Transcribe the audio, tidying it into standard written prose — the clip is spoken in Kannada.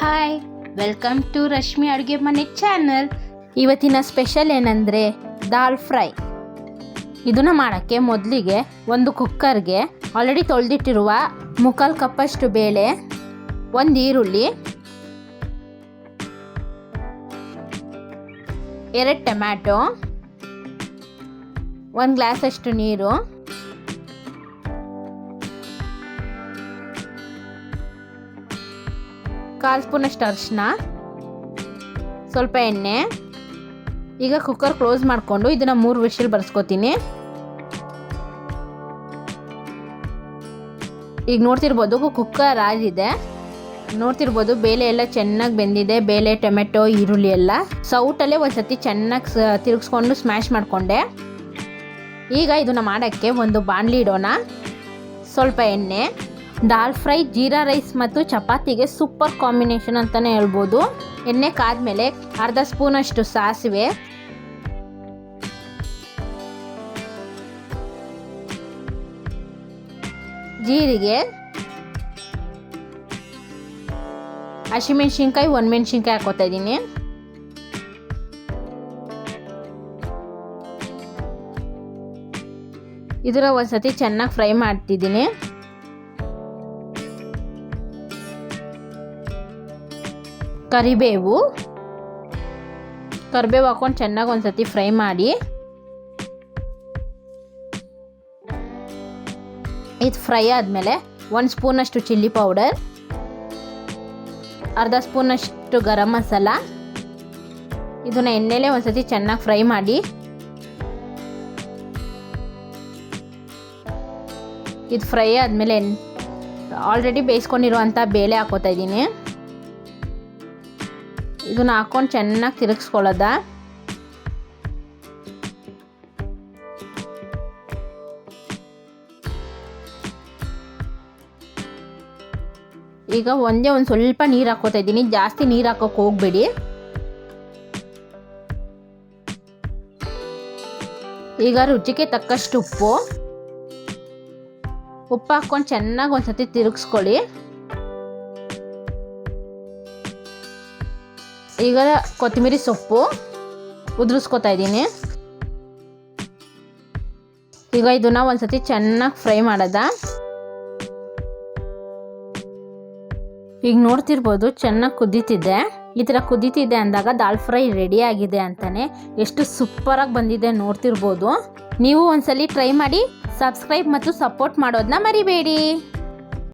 ಹಾಯ್, ವೆಲ್ಕಮ್ ಟು ರಶ್ಮಿ ಅಡುಗೆ ಮನೆ ಚಾನಲ್. ಇವತ್ತಿನ ಸ್ಪೆಷಲ್ ಏನಂದರೆ ದಾಲ್ ಫ್ರೈ. ಇದನ್ನು ಮಾಡೋಕ್ಕೆ ಮೊದಲಿಗೆ ಒಂದು ಕುಕ್ಕರ್ಗೆ ಆಲ್ರೆಡಿ ತೊಳೆದಿಟ್ಟಿರುವ 3/4 ಕಪ್ಪಷ್ಟು ಬೇಳೆ, 1 ಈರುಳ್ಳಿ, 2 ಟೊಮ್ಯಾಟೊ, 1 ಗ್ಲಾಸಷ್ಟು ನೀರು, ಕಾಲು ಸ್ಪೂನಷ್ಟು ಅರಿಶಿನ, ಸ್ವಲ್ಪ ಎಣ್ಣೆ. ಈಗ ಕುಕ್ಕರ್ ಕ್ಲೋಸ್ ಮಾಡಿಕೊಂಡು ಇದನ್ನು 3 ವಿಷಲ್ ಬರ್ಸ್ಕೊತೀನಿ. ಈಗ ನೋಡ್ತಿರ್ಬೋದು ಕುಕ್ಕರ್ ಆಗಿದೆ. ನೋಡ್ತಿರ್ಬೋದು ಬೇಳೆ ಎಲ್ಲ ಚೆನ್ನಾಗಿ ಬೆಂದಿದೆ. ಬೇಳೆ, ಟೊಮೆಟೊ, ಈರುಳ್ಳಿ ಎಲ್ಲ ಸೌಟಲ್ಲೇ ಒಂದ್ಸತಿ ಚೆನ್ನಾಗಿ ತಿರುಗಿಸ್ಕೊಂಡು ಸ್ಮ್ಯಾಶ್ ಮಾಡಿಕೊಂಡೆ. ಈಗ ಇದನ್ನು ಮಾಡೋಕ್ಕೆ ಒಂದು ಬಾಣಲಿ ಇಡೋಣ. ಸ್ವಲ್ಪ ಎಣ್ಣೆ. ದಾಲ್ ಫ್ರೈ ಜೀರಾ ರೈಸ್ ಮತ್ತು ಚಪಾತಿಗೆ ಸೂಪರ್ ಕಾಂಬಿನೇಷನ್ ಅಂತಲೇ ಹೇಳ್ಬೋದು. ಎಣ್ಣೆ ಕಾದ್ಮೇಲೆ 1/2 ಸ್ಪೂನಷ್ಟು ಸಾಸಿವೆ, ಜೀರಿಗೆ, ಹಸಿಮೆಣ್ಸಿನ್ಕಾಯಿ, 1 ಮೆಣಸಿನ್ಕಾಯಿ ಹಾಕೋತಾ ಇದ್ದೀನಿ. ಇದರ ಒಂದ್ಸತಿ ಚೆನ್ನಾಗಿ ಫ್ರೈ ಮಾಡ್ತಿದ್ದೀನಿ. ಕರಿಬೇವು ಹಾಕೊಂಡು ಚೆನ್ನಾಗಿ ಒಂದ್ಸತಿ ಫ್ರೈ ಮಾಡಿ. ಇದು ಫ್ರೈ ಆದಮೇಲೆ 1 ಸ್ಪೂನಷ್ಟು ಚಿಲ್ಲಿ ಪೌಡರ್, 1/2 ಸ್ಪೂನಷ್ಟು ಗರಂ ಮಸಾಲ. ಇದನ್ನು ಎಣ್ಣೆಲೇ ಒಂದ್ಸತಿ ಚೆನ್ನಾಗಿ ಫ್ರೈ ಮಾಡಿ. ಇದು ಫ್ರೈ ಆದಮೇಲೆ ಆಲ್ರೆಡಿ ಬೇಯಿಸ್ಕೊಂಡಿರುವಂಥ ಬೇಳೆ ಹಾಕೋತಾ ಇದ್ದೀನಿ. ಇದನ್ನು ಹಾಕೊಂಡು ಚೆನ್ನಾಗಿ ತಿರುಗಿಸ್ಕೊಳ್ಳೋದ. ಈಗ ಒಂದು ಸ್ವಲ್ಪ ನೀರು ಹಾಕೋತಾ ಇದ್ದೀನಿ. ಜಾಸ್ತಿ ನೀರು ಹಾಕೋಕೆ ಹೋಗಬೇಡಿ. ಈಗ ರುಚಿಗೆ ತಕ್ಕಷ್ಟು ಉಪ್ಪು ಹಾಕೊಂಡು ಚೆನ್ನಾಗಿ ಒಂದ್ಸತಿ ತಿರುಗಿಸ್ಕೊಳ್ಳಿ. ಈಗ ಕೊತ್ತಂಬರಿ ಸೊಪ್ಪು ಉದುರಿಸ್ಕೊತಾ ಇದ್ದೀನಿ. ಈಗ ಇದನ್ನು ಒಂದ್ಸತಿ ಚೆನ್ನಾಗಿ ಫ್ರೈ ಮಾಡೋದ. ಈಗ ನೋಡ್ತಿರ್ಬೋದು ಚೆನ್ನಾಗಿ ಕುದೀತಿದೆ. ಈ ಥರ ಕುದೀತಿದೆ ಅಂದಾಗ ದಾಲ್ ಫ್ರೈ ರೆಡಿ ಆಗಿದೆ ಅಂತಾನೆ. ಎಷ್ಟು ಸೂಪರಾಗಿ ಬಂದಿದೆ ನೋಡ್ತಿರ್ಬೋದು. ನೀವು ಒಂದ್ಸಲಿ ಟ್ರೈ ಮಾಡಿ. ಸಬ್ಸ್ಕ್ರೈಬ್ ಮತ್ತು ಸಪೋರ್ಟ್ ಮಾಡೋದನ್ನ ಮರಿಬೇಡಿ.